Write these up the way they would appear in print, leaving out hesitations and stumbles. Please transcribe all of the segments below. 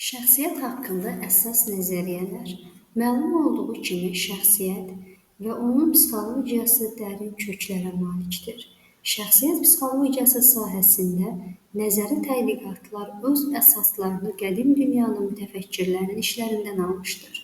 Şəxsiyyət haqqında əsas nəzəriyyələr. Məlum olduğu kimi, şəxsiyyət və onun psixologiyası dərin köklərə malikdir. Şəxsiyyət psixologiyası sahəsində nəzəri tədqiqatlar öz əsaslarını qədim dünyanın mütəfəkkirlərinin işlərindən almışdır.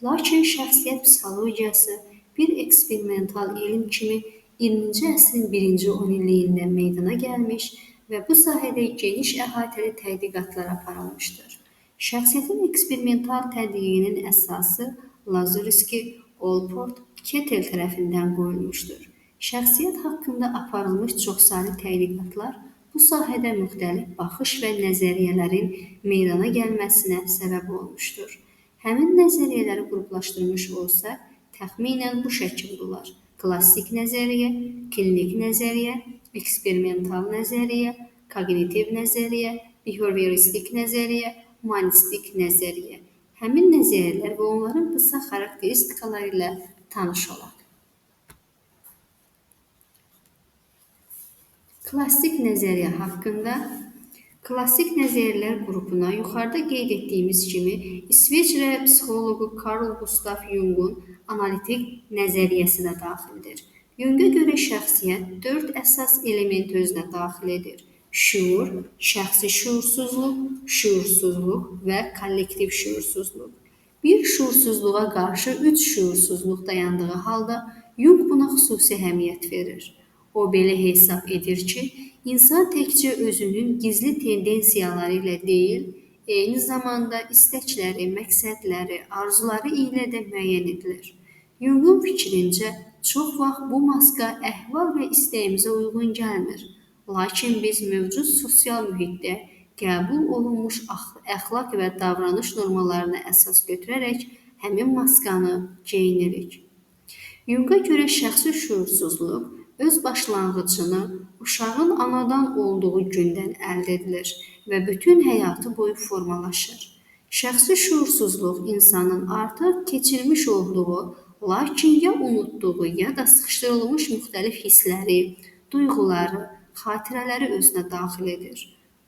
Lakin şəxsiyyət psixologiyası bir eksperimental elm kimi 20-ci əsrin birinci 10 illiyində meydana gəlmiş və bu sahədə geniş əhatəli tədqiqatlar aparılmışdır. Şəxsiyyətin eksperimental tədqiqinin əsası Lazurski, Olport, Kettel tərəfindən qoyulmuşdur. Şəxsiyyət haqqında aparılmış çoxsaylı tədqiqatlar bu sahədə müxtəlif baxış və nəzəriyyələrin meydana gəlməsinə səbəb olmuşdur. Həmin nəzəriyyələri qruplaşdırmış olsaq, təxminən bu şəkildə olar: klassik nəzəriyyə, klinik nəzəriyyə, eksperimental nəzəriyyə, kognitiv nəzəriyyə, behavioristik nəzəriyyə, humanistik nəzəriyyə. Həmin nəzəriyyələr və onların qısa xarakteristikaları ilə tanış olaq. Klassik nəzəriyyə haqqında klassik nəzəriyyələr qrupuna yuxarıda qeyd etdiyimiz kimi İsveçrə psixoloqu Carl Gustav Jung'un analitik nəzəriyyəsi də daxildir. Jung'a görə şəxsiyyət 4 əsas element özünə daxil edir: şuur, şəxsi şuursuzluq, şuursuzluq və kollektiv şuursuzluq. Bir şuursuzluğa qarşı 3 şuursuzluq dayandığı halda Jung buna xüsusi əhəmiyyət verir. O belə hesab edir ki, insan təkcə özünün gizli tendensiyaları ilə deyil, eyni zamanda istəkləri, məqsədləri, arzuları ilə də müəyyən edilir. Jung'un fikrincə, çox vaxt bu maska əhval və istəyimizə uyğun gəlmir. Lakin biz mövcud sosial mühitdə qəbul olunmuş əxlaq və davranış normalarına əsas götürərək həmin maskanı geyinirik. Jung'a görə şəxsi şuursuzluq öz başlanğıcını uşağın anadan olduğu gündən əldə edilir və bütün həyatı boyu formalaşır. Şəxsi şuursuzluq insanın artıq keçirmiş olduğu, lakin ya unutduğu ya da sıxışdırılmış müxtəlif hissləri, duyğuları, xatirələri özünə daxil edir.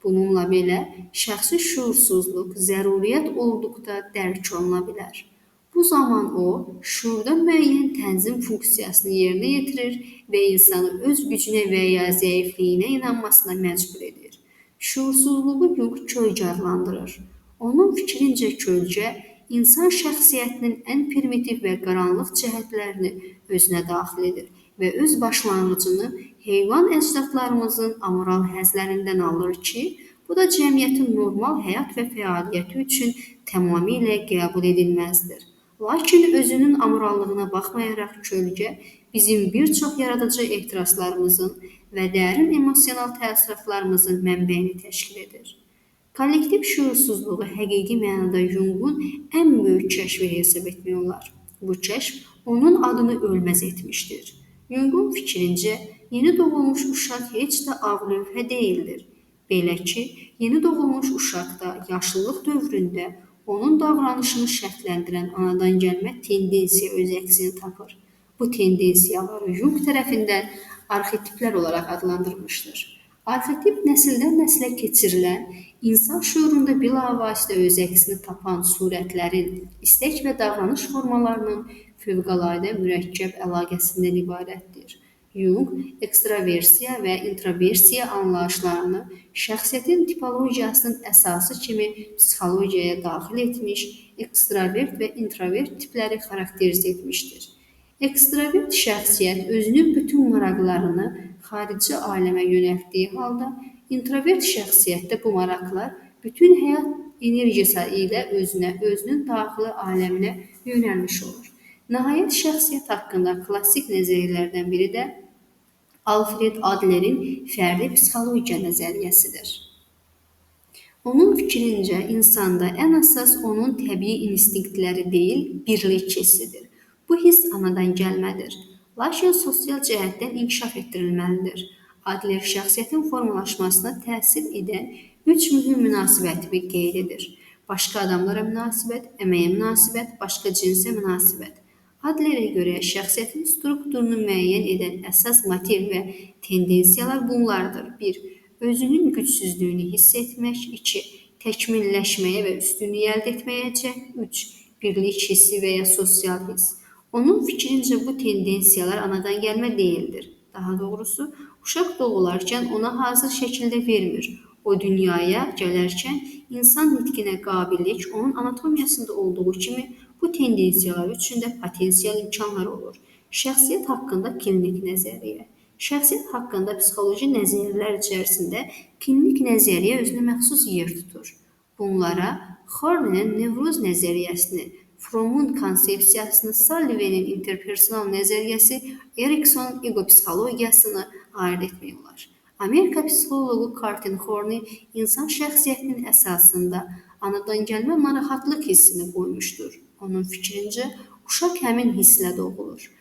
Bununla belə, şəxsi şuursuzluq zəruriyyət olduqda dərk oluna bilər. Bu zaman o, şuurda müəyyən tənzim funksiyasını yerinə yetirir və insanı öz gücünə və ya zəifliyinə inanmasına məcbur edir. Şuursuzluğu Jung kölgə adlandırır. Onun fikrincə kölgə, insan şəxsiyyətinin ən primitiv və qaranlıq cəhətlərini özünə daxil edir və öz başlanğıcını heyvan əcdadlarımızın amoral həzlərindən alır ki, bu da cəmiyyətin normal həyat və fəaliyyəti üçün tamamilə qəbul edilməzdir. Lakin özünün amorallığına baxmayaraq kölgə bizim bir çox yaradıcı ehtiraslarımızın və dərin emosional təəssüratlarımızın mənbəyini təşkil edir. Kollektiv şuursuzluğu həqiqi mənada Jung'un ən böyük kəşfi hesab etmək olar. Bu kəşf onun adını ölməz etmişdir. Jung'un fikrincə, yeni doğulmuş uşaq heç də ağ lövhə deyildir. Belə ki, yeni doğulmuş uşaqda yaşlılıq dövründə onun davranışını şərtləndirən anadan gəlmə tendensiya öz əksini tapır. Bu tendensiyaları Jung tərəfindən arxetiplər olaraq adlandırmışdır. Arxetip nəsildən nəslə keçirilən, insan şuurunda bilavasitə öz əksini tapan surətlərin, istək və davranış formalarının fövqəladə mürəkkəb əlaqəsindən ibarətdir. Jung ekstraversiya və introversiya anlayışlarını şəxsiyyətin tipologiyasının əsası kimi psixologiyaya daxil etmiş, ekstravert və introvert tipləri xarakterizə etmişdir. Ekstravert şəxsiyyət özünün bütün maraqlarını xarici aləmə yönəltdiyi halda, introvert şəxsiyyətdə bu maraqlar bütün həyat enerjisi ilə özünün daxili aləminə yönəlmiş olur. Nəhayət, şəxsiyyət haqqında klassik nəzəriyyələrdən biri də Alfred Adlerin fərdi psixologiya nəzəriyyəsidir. Onun fikrincə, insanda ən əsas onun təbii instinktləri deyil, birlik hissidir. Bu hiss anadan gəlmədir, lakin sosial cəhətdən inkişaf etdirilməlidir. Adler şəxsiyyətin formalaşmasına təsir edən 3 mühüm münasibəti qeyd edir: başqa adamlara münasibət, əməyə münasibət, başqa cinsə münasibət. Adlerə görə şəxsiyyətin strukturunu müəyyən edən əsas motiv və tendensiyalar bunlardır: 1. Özünün gücsüzlüyünü hiss etmək. 2. təkmilləşməyə və üstünlük əldə etməyə cəhd. 3. Birlik hissi və ya sosial hiss. Onun fikrincə bu tendensiyalar anadan gəlmə deyildir. Daha doğrusu, uşaq doğularkən ona hazır şəkildə vermir. O dünyaya gələrkən insan nitqinə qabillik onun anatomiyasında olduğu kimi bu tendensiyalar üçün də potensial imkanlar olur. Şəxsiyyət haqqında klinik nəzəriyyə. Şəxsiyyət haqqında psixoloji nəzəriyyələr içərisində klinik nəzəriyyə özünə məxsus yer tutur. Bunlara Horne'nin nevroz nəzəriyyəsini, Fromm'un konsepsiyasını, Sullivan'in interpersonal nəzəriyyəsi, Eriksonun eqopsixologiyasını aid etmək olar. Amerika psixoloqu Carlton Horne insan şəxsiyyətinin əsasında anadan gəlmə narahatlıq hissini qoymuşdur. Onun fikrincə, uşaq həmin hisslə doğulur.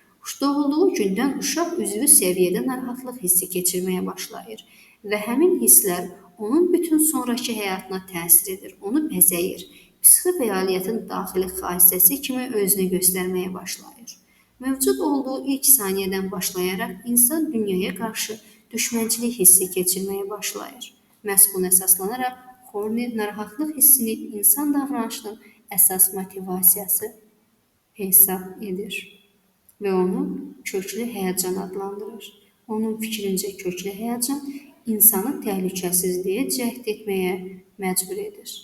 Doğulduğu gündən uşaq üzvü səviyyədə narahatlıq hissi keçirməyə başlayır və həmin hisslər onun bütün sonrakı həyatına təsir edir, onu bəzəyir. Psixi fəaliyyətin daxili xassəsi kimi özünü göstərməyə başlayır. Mövcud olduğu ilk saniyədən başlayaraq insan dünyaya qarşı düşmənçilik hissi keçirməyə başlayır. Məhz buna əsaslanaraq Horne narahatlıq hissini insan davranışının əsas motivasiyası hesab edir və onu köklü həyəcan adlandırır. Onun fikrincə köklü həyəcan insanı təhlükəsizliyə cəhd etməyə məcbur edir.